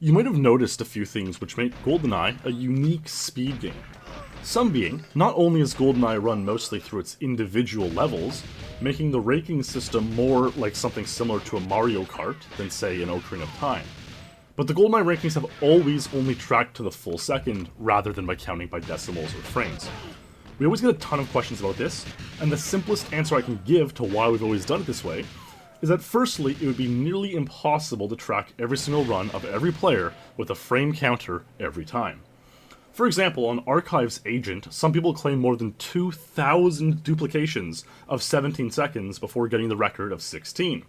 You might have noticed a few things which make GoldenEye a unique speed game. Some being, not only is GoldenEye run mostly through its individual levels, making the ranking system more like something similar to a Mario Kart than say an Ocarina of Time, but the GoldenEye rankings have always only tracked to the full second rather than by counting by decimals or frames. We always get a ton of questions about this, and the simplest answer I can give to why we've always done it this way is that firstly, it would be nearly impossible to track every single run of every player with a frame counter every time. For example, on Archive's Agent, some people claim more than 2,000 duplications of 17 seconds before getting the record of 16.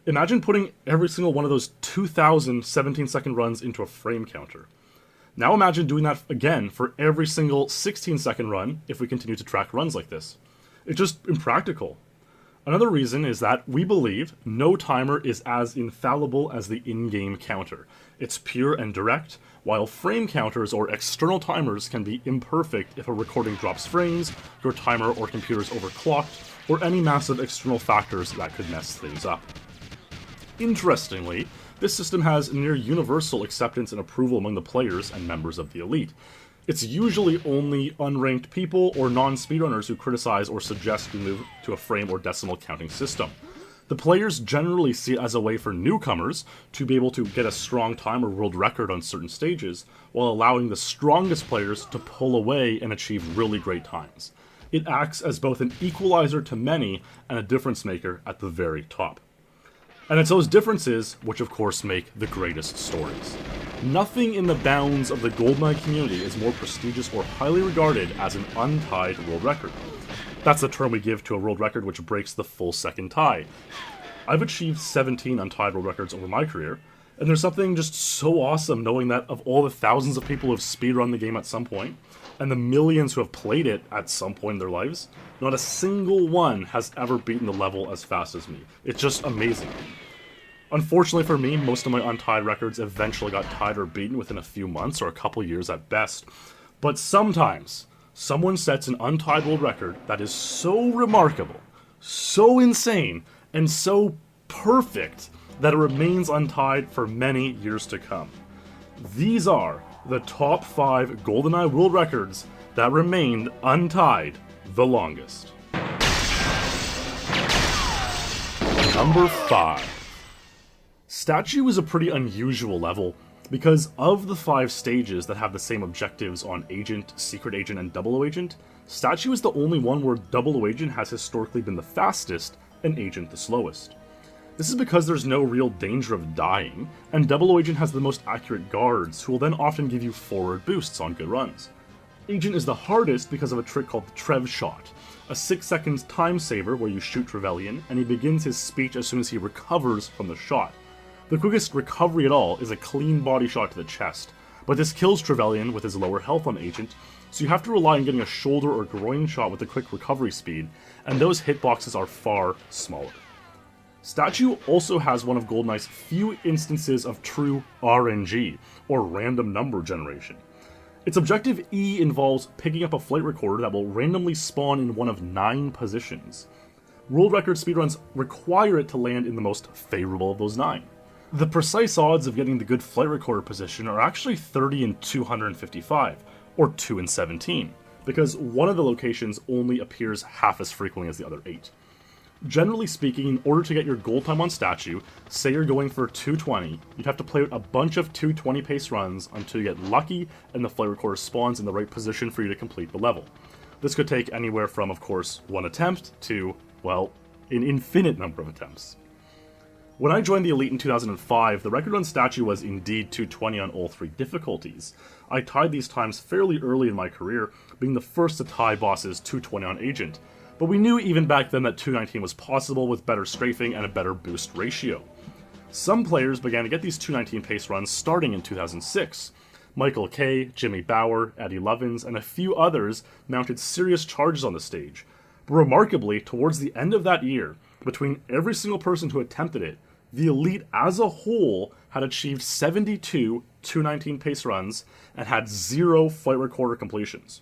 Imagine putting every single one of those 2,000 17-second runs into a frame counter. Now imagine doing that again for every single 16-second run if we continue to track runs like this. It's just impractical. Another reason is that we believe no timer is as infallible as the in-game counter. It's pure and direct, while frame counters or external timers can be imperfect if a recording drops frames, your timer or computer is overclocked, or any massive external factors that could mess things up. Interestingly, this system has near universal acceptance and approval among the players and members of the elite. It's usually only unranked people or non-speedrunners who criticize or suggest we move to a frame or decimal counting system. The players generally see it as a way for newcomers to be able to get a strong time or world record on certain stages, while allowing the strongest players to pull away and achieve really great times. It acts as both an equalizer to many and a difference maker at the very top. And it's those differences which of course make the greatest stories. Nothing in the bounds of the GoldenEye community is more prestigious or highly regarded as an untied world record. That's the term we give to a world record which breaks the full second tie. I've achieved 17 untied world records over my career, and there's something just so awesome knowing that of all the thousands of people who have speedrun the game at some point, and the millions who have played it at some point in their lives, not a single one has ever beaten the level as fast as me. It's just amazing. Unfortunately for me, most of my untied records eventually got tied or beaten within a few months or a couple years at best. But sometimes, someone sets an untied world record that is so remarkable, so insane, and so perfect that it remains untied for many years to come. These are the top 5 GoldenEye world records that remained untied the longest. Number 5. Statue is a pretty unusual level, because of the 5 stages that have the same objectives on Agent, Secret Agent, and 00 Agent, Statue is the only one where 00 Agent has historically been the fastest, and Agent the slowest. This is because there's no real danger of dying, and 00 Agent has the most accurate guards, who will then often give you forward boosts on good runs. Agent is the hardest because of a trick called the Trev Shot, a 6-second time saver where you shoot Trevelyan, and he begins his speech as soon as he recovers from the shot. The quickest recovery at all is a clean body shot to the chest, but this kills Trevelyan with his lower health on Agent, so you have to rely on getting a shoulder or groin shot with a quick recovery speed, and those hitboxes are far smaller. Statue also has one of GoldenEye's few instances of true RNG, or random number generation. Its objective E involves picking up a flight recorder that will randomly spawn in one of 9 positions. World record speedruns require it to land in the most favorable of those 9. The precise odds of getting the good flight recorder position are actually 30 in 255, or 2 in 17, because one of the locations only appears half as frequently as the other 8. Generally speaking, in order to get your goal time on Statue, say you're going for 220, you'd have to play out a bunch of 220 pace runs until you get lucky and the flight recorder spawns in the right position for you to complete the level. This could take anywhere from, of course, 1 attempt to, well, an infinite number of attempts. When I joined the Elite in 2005, the record on Statue was indeed 220 on all 3 difficulties. I tied these times fairly early in my career, being the first to tie bosses 220 on Agent, but we knew even back then that 219 was possible with better strafing and a better boost ratio. Some players began to get these 219 pace runs starting in 2006. Michael Kay, Jimmy Bauer, Eddie Lovins, and a few others mounted serious charges on the stage. But remarkably, towards the end of that year, between every single person who attempted it, the Elite as a whole had achieved 72 219 pace runs and had 0 flight recorder completions.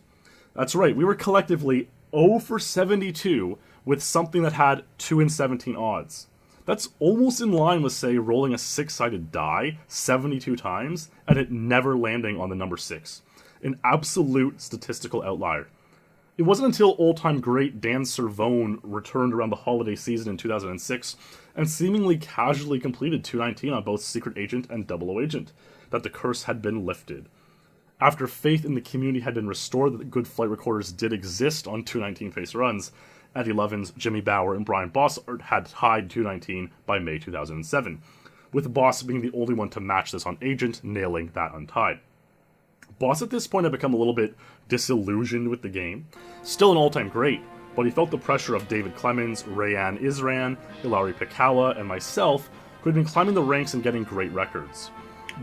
That's right, we were collectively 0 for 72 with something that had 2 in 17 odds. That's almost in line with, say, rolling a 6-sided die 72 times and it never landing on the number 6. An absolute statistical outlier. It wasn't until all-time great Dan Cervone returned around the holiday season in 2006 and seemingly casually completed 219 on both Secret Agent and 00 Agent that the curse had been lifted. After faith in the community had been restored that good flight recorders did exist on 219 face runs, Eddie Levins, Jimmy Bauer, and Brian Bossart had tied 219 by May 2007, with Boss being the only one to match this on Agent, nailing that untied. Boss at this point had become a little bit disillusioned with the game. Still an all-time great, but he felt the pressure of David Clemens, Rayan Isran, Ilari Pikawa, and myself, who had been climbing the ranks and getting great records.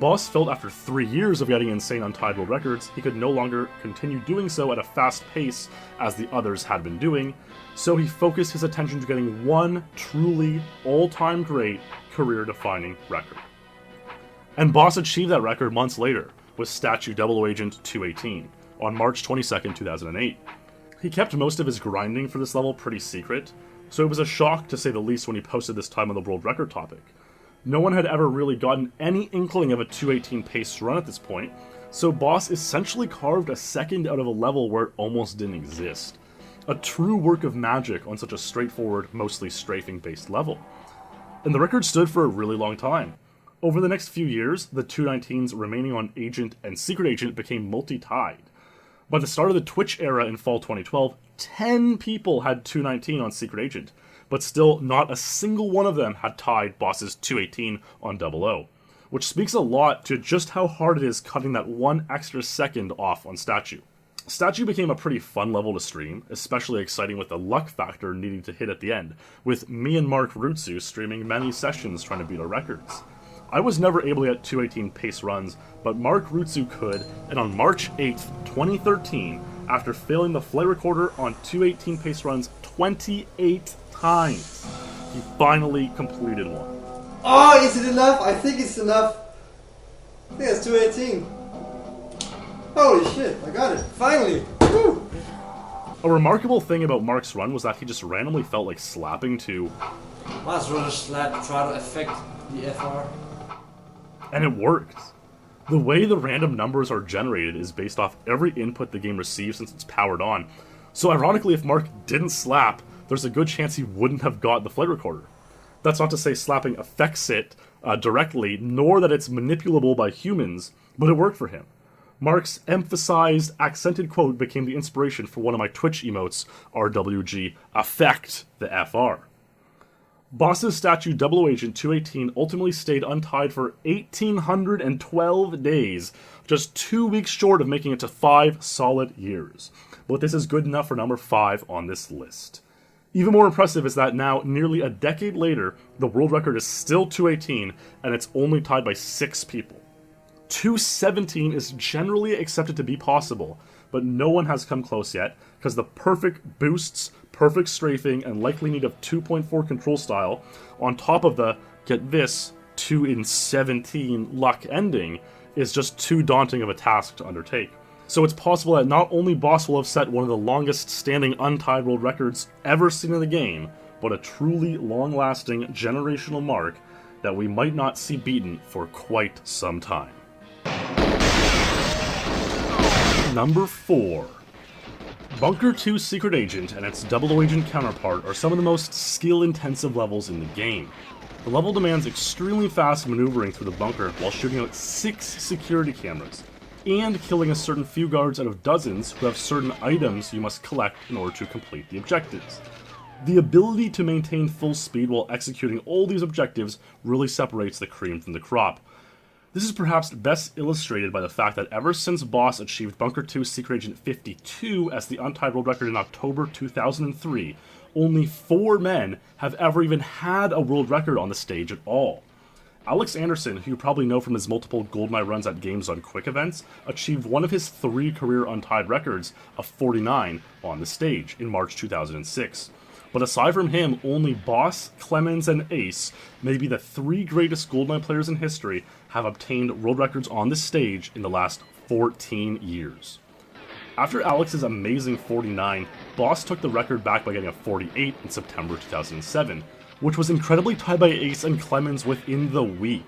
Boss felt after 3 years of getting insane Untied World Records, he could no longer continue doing so at a fast pace as the others had been doing, so he focused his attention to getting one truly all-time great career-defining record. And Boss achieved that record months later, with Statue 00 Agent 218, on March 22nd, 2008. He kept most of his grinding for this level pretty secret, so it was a shock to say the least when he posted this time on the world record topic. No one had ever really gotten any inkling of a 218 pace run at this point, so Boss essentially carved a second out of a level where it almost didn't exist. A true work of magic on such a straightforward, mostly strafing-based level. And the record stood for a really long time. Over the next few years, the 219s remaining on Agent and Secret Agent became multi-tied. By the start of the Twitch era in fall 2012, 10 people had 219 on Secret Agent, but still not a single one of them had tied Boss's 218 on 00, which speaks a lot to just how hard it is cutting that one extra second off on Statue. Statue became a pretty fun level to stream, especially exciting with the luck factor needing to hit at the end, with me and Mark Rutsu streaming many sessions trying to beat our records. I was never able to get 218 pace runs, but Mark Rutsu could, and on March 8th, 2013, after failing the flight recorder on 218 pace runs 28 times, he finally completed one. Oh, is it enough? I think it's enough. I think it's 218. Holy shit, I got it. Finally. Woo! A remarkable thing about Mark's run was that he just randomly felt like slapping to... Might as well just try to affect the FR. And it worked. The way the random numbers are generated is based off every input the game receives since it's powered on. So ironically, if Mark didn't slap, there's a good chance he wouldn't have got the flight recorder. That's not to say slapping affects it directly, nor that it's manipulable by humans, but it worked for him. Mark's emphasized, accented quote became the inspiration for one of my Twitch emotes, RWG, affect the FR. Boss's Statue 00 Agent 218 ultimately stayed untied for 1,812 days, just 2 weeks short of making it to 5 solid years. But this is good enough for number 5 on this list. Even more impressive is that now, nearly a decade later, the world record is still 218, and it's only tied by 6 people. 217 is generally accepted to be possible, but no one has come close yet, because the perfect boosts, perfect strafing, and likely need of 2.4 control style, on top of the, get this, 2 in 17 luck ending, is just too daunting of a task to undertake. So it's possible that not only Boss will have set one of the longest standing untied world records ever seen in the game, but a truly long-lasting generational mark that we might not see beaten for quite some time. Number 4. Bunker 2 Secret Agent and its 00 Agent counterpart are some of the most skill-intensive levels in the game. The level demands extremely fast maneuvering through the bunker while shooting out 6 security cameras, and killing a certain few guards out of dozens who have certain items you must collect in order to complete the objectives. The ability to maintain full speed while executing all these objectives really separates the cream from the crop. This is perhaps best illustrated by the fact that ever since Boss achieved Bunker 2 Secret Agent 52 as the Untied World Record in October 2003, only 4 men have ever even had a world record on the stage at all. Alex Anderson, who you probably know from his multiple GoldenEye runs at games on quick events, achieved one of his 3 career untied records of 49 on the stage in March 2006. But aside from him, only Boss, Clemens, and Ace, maybe the 3 greatest GoldenEye players in history, have obtained world records on this stage in the last 14 years. After Alex's amazing 49, Boss took the record back by getting a 48 in September 2007, which was incredibly tied by Ace and Clemens within the week.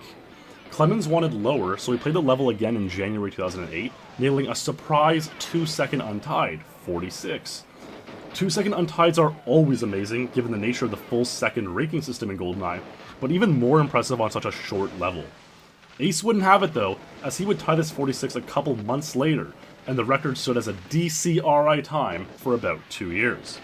Clemens wanted lower, so he played the level again in January 2008, nailing a surprise 2-second untied, 46. 2-second untieds are always amazing, given the nature of the full second raking system in GoldenEye, but even more impressive on such a short level. Ace wouldn't have it though, as he would tie this 46 a couple months later, and the record stood as a DCRI time for about 2 years.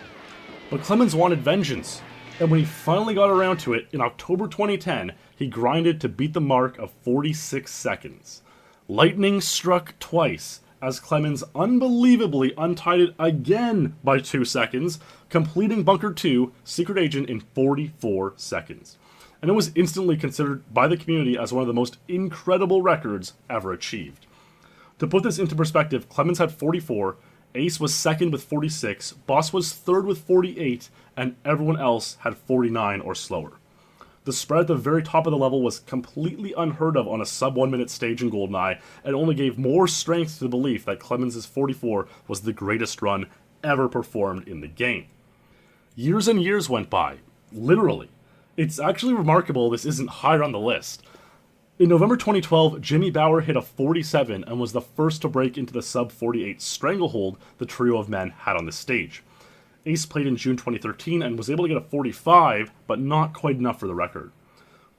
But Clemens wanted vengeance, and when he finally got around to it in October 2010, he grinded to beat the mark of 46 seconds. Lightning struck twice, as Clemens unbelievably untied it again by 2 seconds, completing Bunker 2, Secret Agent, in 44 seconds. And it was instantly considered by the community as one of the most incredible records ever achieved. To put this into perspective, Clemens had 44, Ace was second with 46, Boss was third with 48, and everyone else had 49 or slower. The spread at the very top of the level was completely unheard of on a sub 1 minute stage in GoldenEye, and only gave more strength to the belief that Clemens' 44 was the greatest run ever performed in the game. Years and years went by, literally. It's actually remarkable this isn't higher on the list. In November 2012, Jimmy Bauer hit a 47 and was the first to break into the sub 48 stranglehold the trio of men had on the stage. Ace played in June 2013 and was able to get a 45, but not quite enough for the record.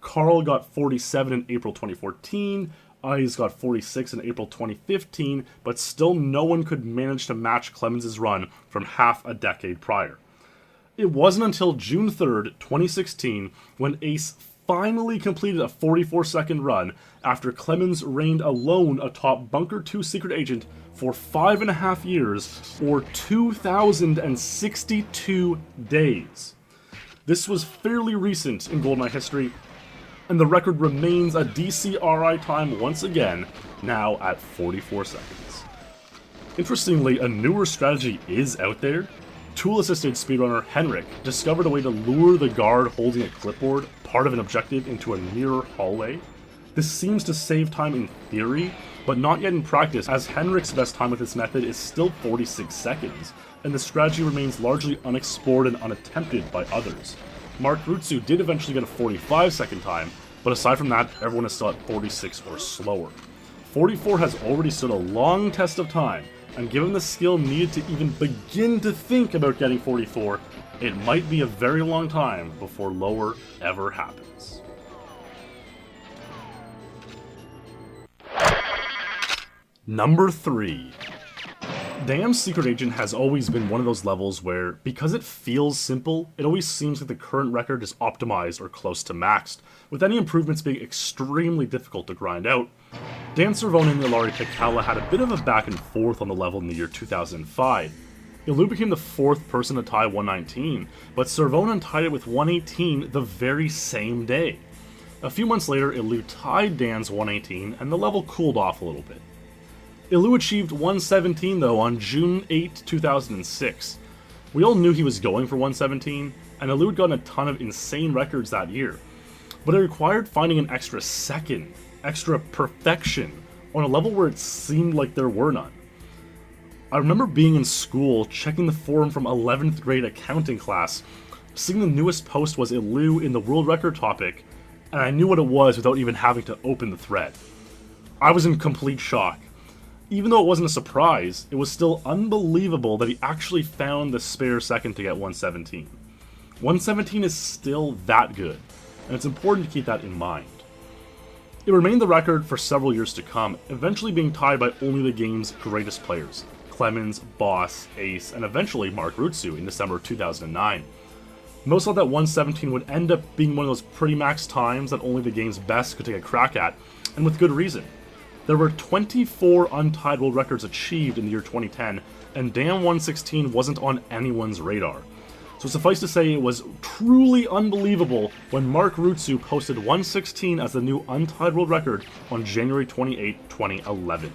Carl got 47 in April 2014, Eyes got 46 in April 2015, but still no one could manage to match Clemens' run from half a decade prior. It wasn't until June 3rd, 2016, when Ace finally completed a 44-second run after Clemens reigned alone atop Bunker 2 Secret Agent for 5.5 years, or 2,062 days. This was fairly recent in GoldenEye history, and the record remains a DCRI time once again, now at 44 seconds. Interestingly, a newer strategy is out there. Tool-assisted speedrunner Henrik discovered a way to lure the guard holding a clipboard, part of an objective, into a mirror hallway. This seems to save time in theory, but not yet in practice, as Henrik's best time with this method is still 46 seconds, and the strategy remains largely unexplored and unattempted by others. Mark Rutsu did eventually get a 45-second time, but aside from that, everyone is still at 46 or slower. 44 has already stood a long test of time, and given the skill needed to even begin to think about getting 44, it might be a very long time before lower ever happens. Number 3. Dam's Secret Agent has always been one of those levels where, because it feels simple, it always seems like the current record is optimized or close to maxed, with any improvements being extremely difficult to grind out. Dan Cervone and Ilari Tekala had a bit of a back and forth on the level in the year 2005. Ilu became the 4th person to tie 119, but Cervone untied it with 118 the very same day. A few months later, Ilu tied Dan's 118, and the level cooled off a little bit. Ilu achieved 117 though on June 8, 2006. We all knew he was going for 117, and Ilu had gotten a ton of insane records that year, but it required finding an extra second, extra perfection, on a level where it seemed like there were none. I remember being in school, checking the forum from 11th grade accounting class, seeing the newest post was Ilu in the world record topic, and I knew what it was without even having to open the thread. I was in complete shock. Even though it wasn't a surprise, it was still unbelievable that he actually found the spare second to get 117. 117 is still that good, and it's important to keep that in mind. It remained the record for several years to come, eventually being tied by only the game's greatest players, Clemens, Boss, Ace, and eventually Mark Rutsu in December 2009. Most thought that 117 would end up being one of those pretty max times that only the game's best could take a crack at, and with good reason. There were 24 Untied World Records achieved in the year 2010, and Dam 116 wasn't on anyone's radar. So suffice to say, it was truly unbelievable when Mark Rutsu posted 116 as the new Untied World Record on January 28, 2011.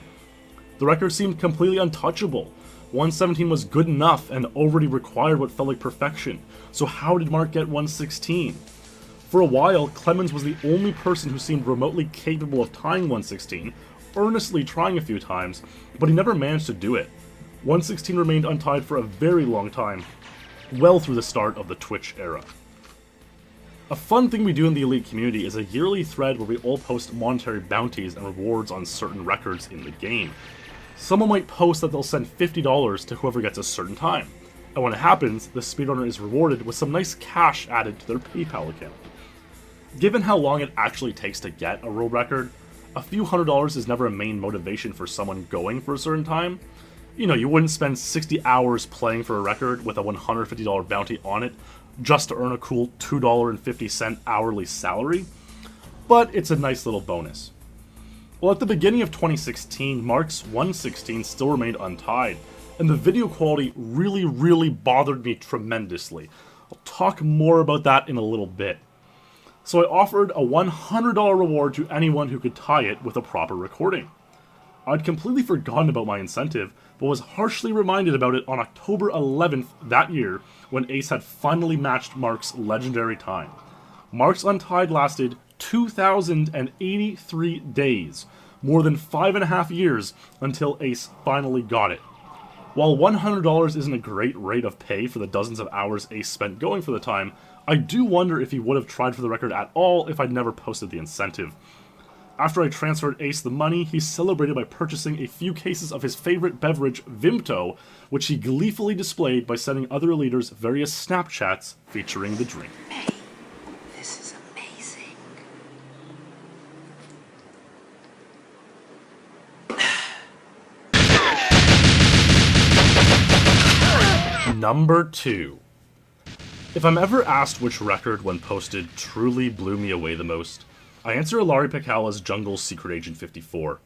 The record seemed completely untouchable. 117 was good enough and already required what felt like perfection, so how did Mark get 116? For a while, Clemens was the only person who seemed remotely capable of tying 116, earnestly trying a few times, but he never managed to do it. 116 remained untied for a very long time, well through the start of the Twitch era. A fun thing we do in the Elite community is a yearly thread where we all post monetary bounties and rewards on certain records in the game. Someone might post that they'll send $50 to whoever gets a certain time, and when it happens, the speedrunner is rewarded with some nice cash added to their PayPal account. Given how long it actually takes to get a world record, a few $100s is never a main motivation for someone going for a certain time. You know, you wouldn't spend 60 hours playing for a record with a $150 bounty on it just to earn a cool $2.50 hourly salary, but it's a nice little bonus. Well, at the beginning of 2016, Mark's 116 still remained untied, and the video quality really bothered me tremendously. I'll talk more about that in a little bit. So I offered a $100 reward to anyone who could tie it with a proper recording. I'd completely forgotten about my incentive, but was harshly reminded about it on October 11th that year when Ace had finally matched Mark's legendary time. Mark's Untied lasted 2,083 days, more than 5.5 years until Ace finally got it. While $100 isn't a great rate of pay for the dozens of hours Ace spent going for the time, I do wonder if he would have tried for the record at all if I'd never posted the incentive. After I transferred Ace the money, he celebrated by purchasing a few cases of his favorite beverage, Vimto, which he gleefully displayed by sending other leaders various Snapchats featuring the drink. Hey, this is amazing. Number 2. If I'm ever asked which record, when posted, truly blew me away the most, I answer Ilari Pekala's Jungle's Secret Agent 54.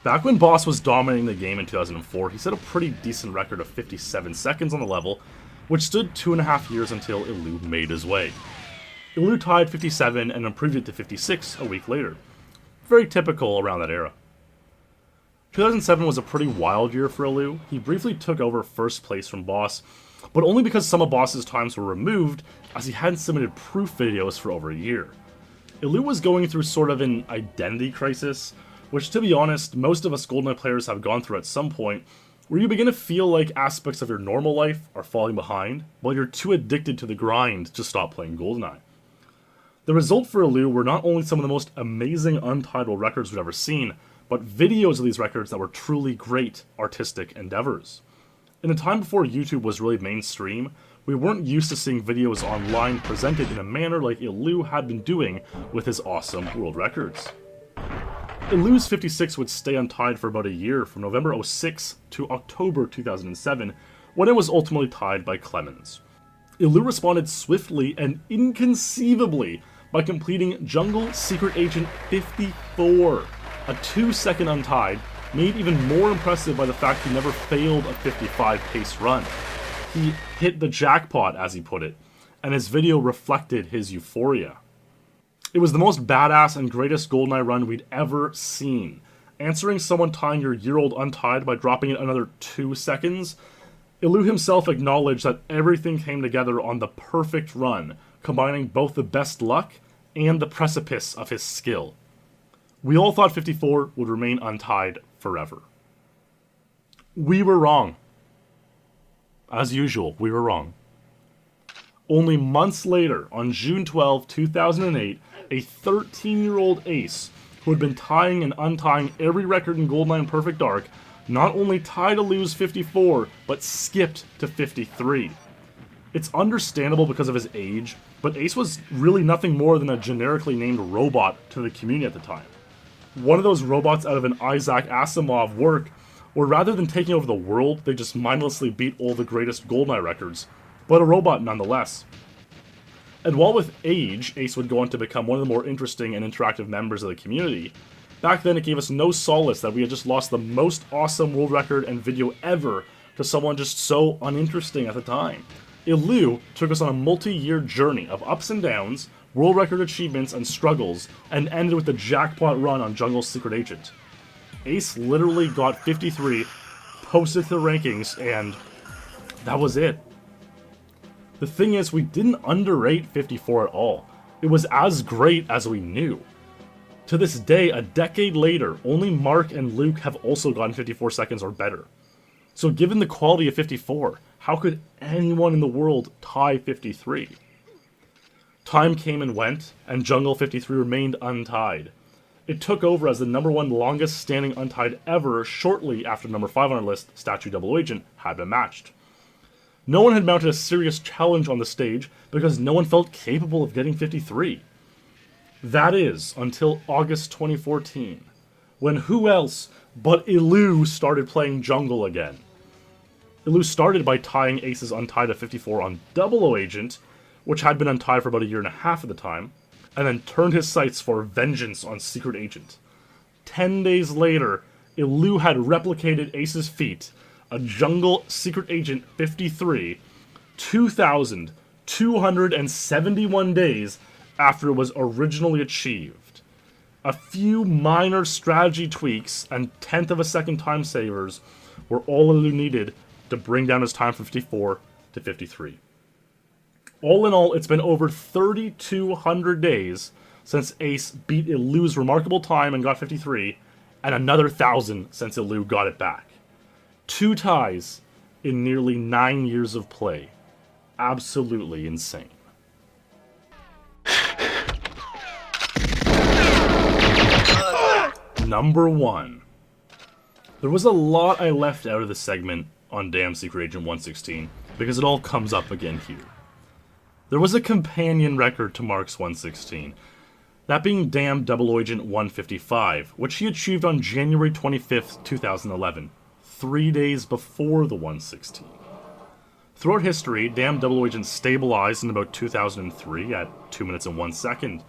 Back when Boss was dominating the game in 2004, he set a pretty decent record of 57 seconds on the level, which stood 2.5 years until Ilu made his way. Ilu tied 57 and improved it to 56 a week later. Very typical around that era. 2007 was a pretty wild year for Ilu. He briefly took over first place from Boss, but only because some of Boss's times were removed, as he hadn't submitted proof videos for over a year. Ilu was going through sort of an identity crisis, which, to be honest, most of us GoldenEye players have gone through at some point, where you begin to feel like aspects of your normal life are falling behind, while you're too addicted to the grind to stop playing GoldenEye. The result for Ilu were not only some of the most amazing Untied World Records we've ever seen, but videos of these records that were truly great artistic endeavors. In a time before YouTube was really mainstream, we weren't used to seeing videos online presented in a manner like Ilu had been doing with his awesome world records. Ilu's 56 would stay untied for about a year, from November 06 to October 2007, when it was ultimately tied by Clemens. Ilu responded swiftly and inconceivably by completing Jungle Secret Agent 54, a 2-second untied, made even more impressive by the fact he never failed a 55 pace run. He hit the jackpot, as he put it, and his video reflected his euphoria. It was the most badass and greatest GoldenEye run we'd ever seen. Answering someone tying your year-old Untied by dropping it another 2 seconds, Ilu himself acknowledged that everything came together on the perfect run, combining both the best luck and the precipice of his skill. We all thought 54 would remain untied forever. We were wrong. As usual, we were wrong. Only months later, on June 12, 2008, a 13-year-old Ace, who had been tying and untying every record in GoldenEye and Perfect Dark, not only tied Ilu's 54, but skipped to 53. It's understandable because of his age, but Ace was really nothing more than a generically named robot to the community at the time. One of those robots out of an Isaac Asimov work, where rather than taking over the world, they just mindlessly beat all the greatest GoldenEye records, but a robot nonetheless. And while with age, Ace would go on to become one of the more interesting and interactive members of the community, back then it gave us no solace that we had just lost the most awesome world record and video ever to someone just so uninteresting at the time. Ilu took us on a multi-year journey of ups and downs, world record achievements and struggles, and ended with the jackpot run on Jungle's Secret Agent. Ace literally got 53, posted to the rankings, and that was it. The thing is, we didn't underrate 54 at all. It was as great as we knew. To this day, a decade later, only Mark and Luke have also gotten 54 seconds or better. So given the quality of 54, how could anyone in the world tie 53? Time came and went, and Jungle 53 remained untied. It took over as the #1 longest standing untied ever shortly after number 5 on our list, Statue Double Agent, had been matched. No one had mounted a serious challenge on the stage because no one felt capable of getting 53. That is, until August 2014, when who else but Ilu started playing Jungle again. Ilu started by tying Ace's Untied at 54 on Double Agent, which had been untied for about a year and a half at the time, and then turned his sights for vengeance on Secret Agent. 10 days later, Ilu had replicated Ace's feat, a Jungle Secret Agent 53, 2,271 days after it was originally achieved. A few minor strategy tweaks and 1/10 of a second time savers were all Ilu needed to bring down his time from 54 to 53. All in all, it's been over 3,200 days since Ace beat Ilu's remarkable time and got 53, and another 1,000 since Ilu got it back. 2 ties in nearly 9 years of play. Absolutely insane. Number 1. There was a lot I left out of this segment on Damn Secret Agent 116, because it all comes up again here. There was a companion record to Mark's 116, that being Damn Double Agent 155, which he achieved on January 25th, 2011, 3 days before the 116. Throughout history, Damn Double Agent stabilized in about 2003 at 2 minutes and 1 second,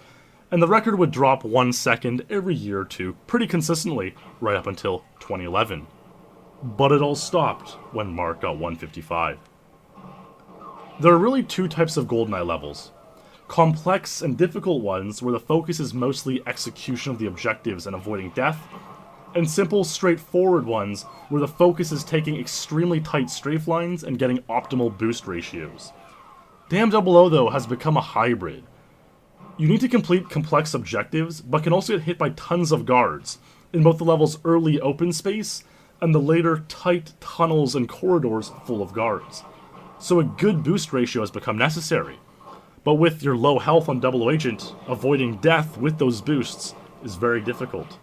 and the record would drop 1 second every year or two pretty consistently right up until 2011. But it all stopped when Mark got 155. There are really 2 types of GoldenEye levels. Complex and difficult ones where the focus is mostly execution of the objectives and avoiding death, and simple, straightforward ones where the focus is taking extremely tight strafe lines and getting optimal boost ratios. Damn Double O, though, has become a hybrid. You need to complete complex objectives, but can also get hit by tons of guards, in both the level's early open space and the later tight tunnels and corridors full of guards. So a good boost ratio has become necessary. But with your low health on Double Agent, avoiding death with those boosts is very difficult.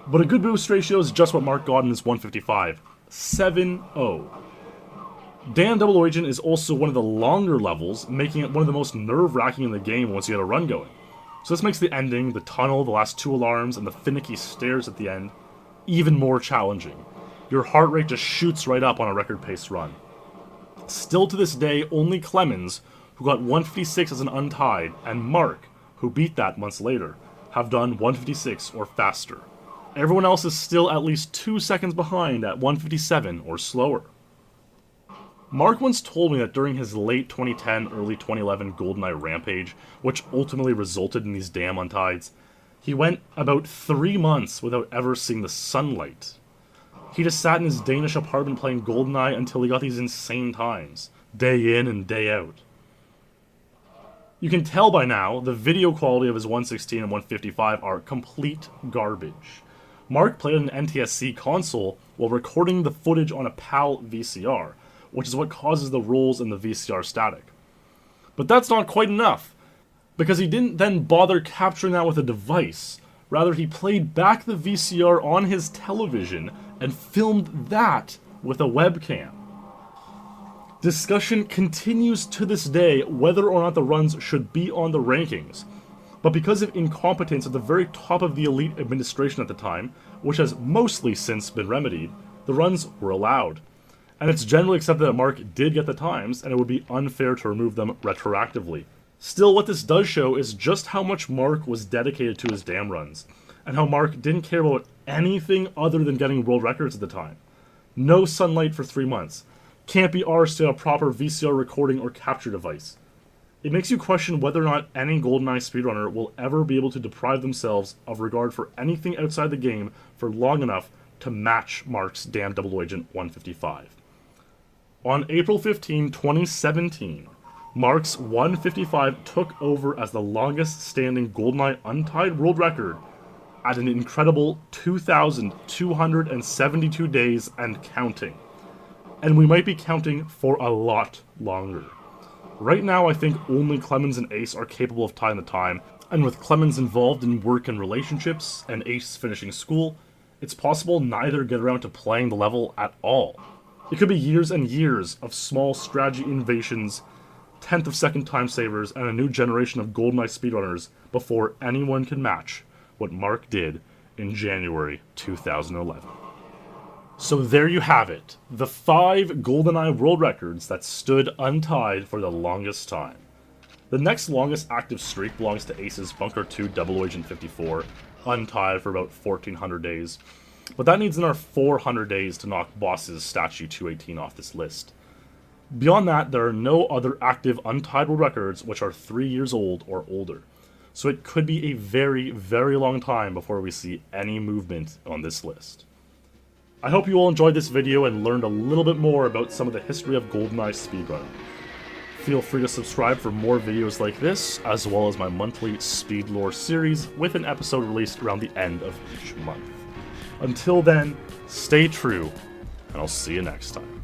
But a good boost ratio is just what Mark got in his 155, 7-0. Damn Double Agent is also one of the longer levels, making it one of the most nerve-wracking in the game once you get a run going. So this makes the ending, the tunnel, the last 2 alarms, and the finicky stairs at the end even more challenging. Your heart rate just shoots right up on a record-paced run. Still to this day, only Clemens, who got 156 as an Untied, and Mark, who beat that months later, have done 156 or faster. Everyone else is still at least 2 seconds behind at 157 or slower. Mark once told me that during his late 2010, early 2011 GoldenEye rampage, which ultimately resulted in these damn Untieds, he went about 3 months without ever seeing the sunlight. He just sat in his Danish apartment playing GoldenEye until he got these insane times, day in and day out. You can tell by now, the video quality of his 116 and 155 are complete garbage. Mark played on an NTSC console while recording the footage on a PAL VCR, which is what causes the rolls in the VCR static. But that's not quite enough, because he didn't then bother capturing that with a device. Rather, he played back the VCR on his television and filmed that with a webcam. Discussion continues to this day whether or not the runs should be on the rankings, but because of incompetence at the very top of the elite administration at the time, which has mostly since been remedied, the runs were allowed. And it's generally accepted that Mark did get the times, and it would be unfair to remove them retroactively. Still, what this does show is just how much Mark was dedicated to his damn runs, and how Mark didn't care about anything other than getting world records at the time. No sunlight for 3 months. Can't be arsed to a proper VCR recording or capture device. It makes you question whether or not any GoldenEye speedrunner will ever be able to deprive themselves of regard for anything outside the game for long enough to match Mark's Damn Double Agent 155. On April 15, 2017, Mark's 155 took over as the longest standing GoldenEye Untied World Record at an incredible 2,272 days and counting. And we might be counting for a lot longer. Right now, I think only Clemens and Ace are capable of tying the time, and with Clemens involved in work and relationships, and Ace finishing school, it's possible neither get around to playing the level at all. It could be years and years of small strategy innovations, tenth of second time savers, and a new generation of GoldenEye speedrunners before anyone can match what Mark did in January 2011. So there you have it, the 5 GoldenEye world records that stood untied for the longest time. The next longest active streak belongs to Ace's Bunker 2 Double Agent 54, untied for about 1400 days. But that needs another 400 days to knock Boss's Statue 218 off this list. Beyond that, there are no other active untied world records which are 3 years old or older. So it could be a very, very long time before we see any movement on this list. I hope you all enjoyed this video and learned a little bit more about some of the history of GoldenEye speedrunning. Feel free to subscribe for more videos like this, as well as my monthly Speed Lore series with an episode released around the end of each month. Until then, stay true, and I'll see you next time.